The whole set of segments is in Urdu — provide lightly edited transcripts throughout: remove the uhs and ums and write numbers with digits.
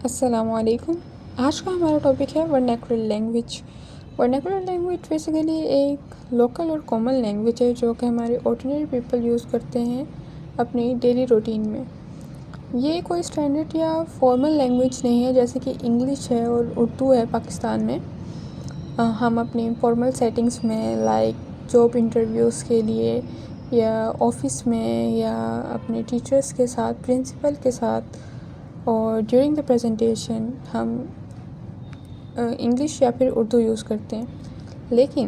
السلام علیکم۔ آج کا ہمارا ٹاپک ہے vernacular language. Vernacular language basically ایک لوکل اور کامن لینگویج ہے جو کہ ہمارے آرڈینری پیپل یوز کرتے ہیں اپنی ڈیلی روٹین میں۔ یہ کوئی اسٹینڈرڈ یا فارمل لینگویج نہیں ہے جیسے کہ انگلش ہے اور اردو ہے پاکستان میں۔ ہم اپنی فارمل سیٹنگس میں لائک جاب انٹرویوز کے لیے یا آفس میں یا اپنے ٹیچرس کے ساتھ، پرنسپل کے ساتھ اور ڈیورنگ دا پریزنٹیشن ہم انگلش یا پھر اردو یوز کرتے ہیں، لیکن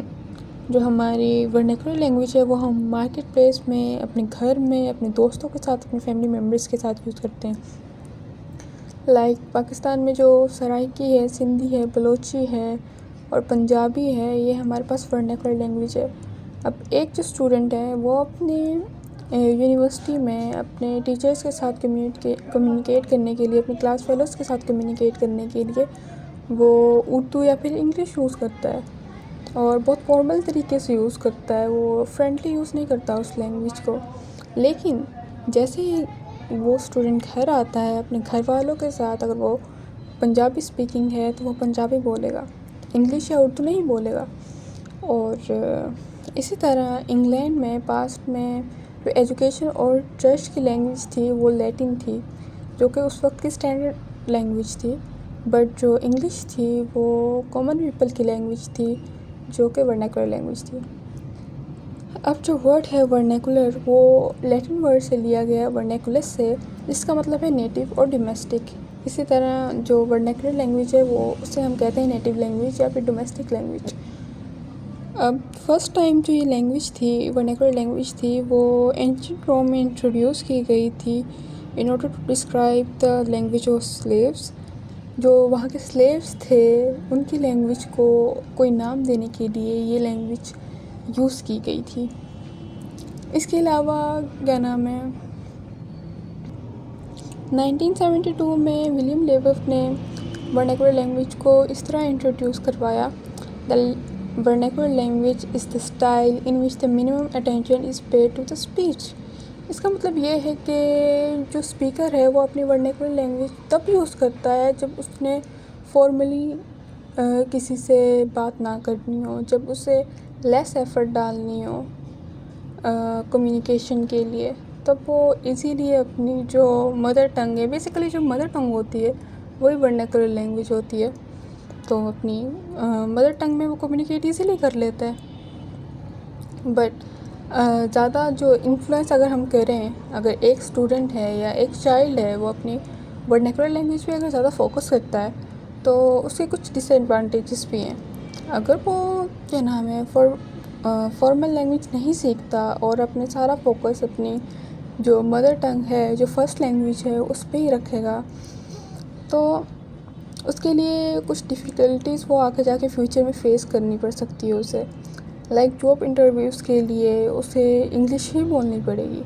جو ہماری ورنیکولر لینگویج ہے وہ ہم مارکیٹ پلیس میں، اپنے گھر میں، اپنے دوستوں کے ساتھ، اپنے فیملی ممبرس کے ساتھ یوز کرتے ہیں۔ لائک پاکستان میں جو سرائکی ہے، سندھی ہے، بلوچی ہے اور پنجابی ہے، یہ ہمارے پاس ورنیکولر لینگویج ہے۔ اب ایک جو اسٹوڈنٹ ہے وہ اپنے یونیورسٹی میں اپنے ٹیچرس کے ساتھ کمیونیکیٹ کرنے کے لیے، اپنے کلاس فیلوز کے ساتھ کمیونیکیٹ کرنے کے لیے وہ اردو یا پھر انگلش یوز کرتا ہے اور بہت فارمل طریقے سے یوز کرتا ہے، وہ فرینڈلی یوز نہیں کرتا اس لینگویج کو۔ لیکن جیسے ہی وہ اسٹوڈنٹ گھر آتا ہے اپنے گھر والوں کے ساتھ، اگر وہ پنجابی اسپیکنگ ہے تو وہ پنجابی بولے گا، انگلش یا اردو نہیں بولے گا۔ اور اسی طرح انگلینڈ میں پاسٹ میں جو ایجوکیشن اور چرچ کی لینگویج تھی وہ لیٹن تھی، جو کہ اس وقت کی اسٹینڈرڈ لینگویج تھی، بٹ جو انگلش تھی وہ کامن پیپل کی لینگویج تھی جو کہ ورنیکولر لینگویج تھی۔ اب جو ورڈ ہے ورنیکولر وہ لیٹن ورڈ سے لیا گیا، ورنیکولس سے، جس کا مطلب ہے نیٹو اور ڈومیسٹک۔ اسی طرح جو ورنیکولر لینگویج ہے وہ اسے ہم کہتے ہیں نیٹو لینگویج یا پھر ڈومیسٹک لینگویج۔ اب فرسٹ ٹائم جو یہ لینگویج تھی، ورنیکولر لینگویج تھی، وہ اینشنٹ روم میں انٹروڈیوس کی گئی تھی in order to describe the language of slaves. جو وہاں کے سلیوز تھے ان کی لینگویج کو کوئی نام دینے کے لیے یہ لینگویج یوز کی گئی تھی۔ اس کے علاوہ کیا نام ہے، 1972 میں ولیم لیوف نے ورنیکولر لینگویج کو اس طرح انٹروڈیوس کروایا: دا vernacular language is the style in which the minimum attention is paid to the speech۔ اس کا مطلب یہ ہے کہ جو اسپیکر ہے وہ اپنی ورنیکولر لینگویج تب یوز کرتا ہے جب اس نے فارملی کسی سے بات نہ کرنی ہو، جب اسے لیس ایفرٹ ڈالنی ہو کمیونیکیشن کے لیے، تب وہ ایزیلی اپنی جو مدر ٹنگ ہے، بیسیکلی جو مدر ٹنگ ہوتی ہے وہی ورنیکولر لینگویج ہوتی ہے، تو اپنی مدر ٹنگ میں وہ کمیونیکیٹ ایزیلی کر لیتا ہے۔ بٹ زیادہ جو انفلوئنس اگر ہم کریں، اگر ایک اسٹوڈنٹ ہے یا ایک چائلڈ ہے وہ اپنی ورنیکولر لینگویج پہ اگر زیادہ فوکس کرتا ہے تو اس کے کچھ ڈس ایڈوانٹیجز بھی ہیں۔ اگر وہ کیا نام ہے فارمل لینگویج نہیں سیکھتا اور اپنے سارا فوکس اپنی جو مدر ٹنگ ہے، جو فرسٹ لینگویج ہے، اس پہ ہی رکھے گا، تو اس کے لیے کچھ ڈیفیکلٹیز وہ آگے جا کے فیوچر میں فیس کرنی پڑ سکتی ہے اسے۔ لائک جاب انٹرویوز کے لیے اسے انگلش ہی بولنی پڑے گی،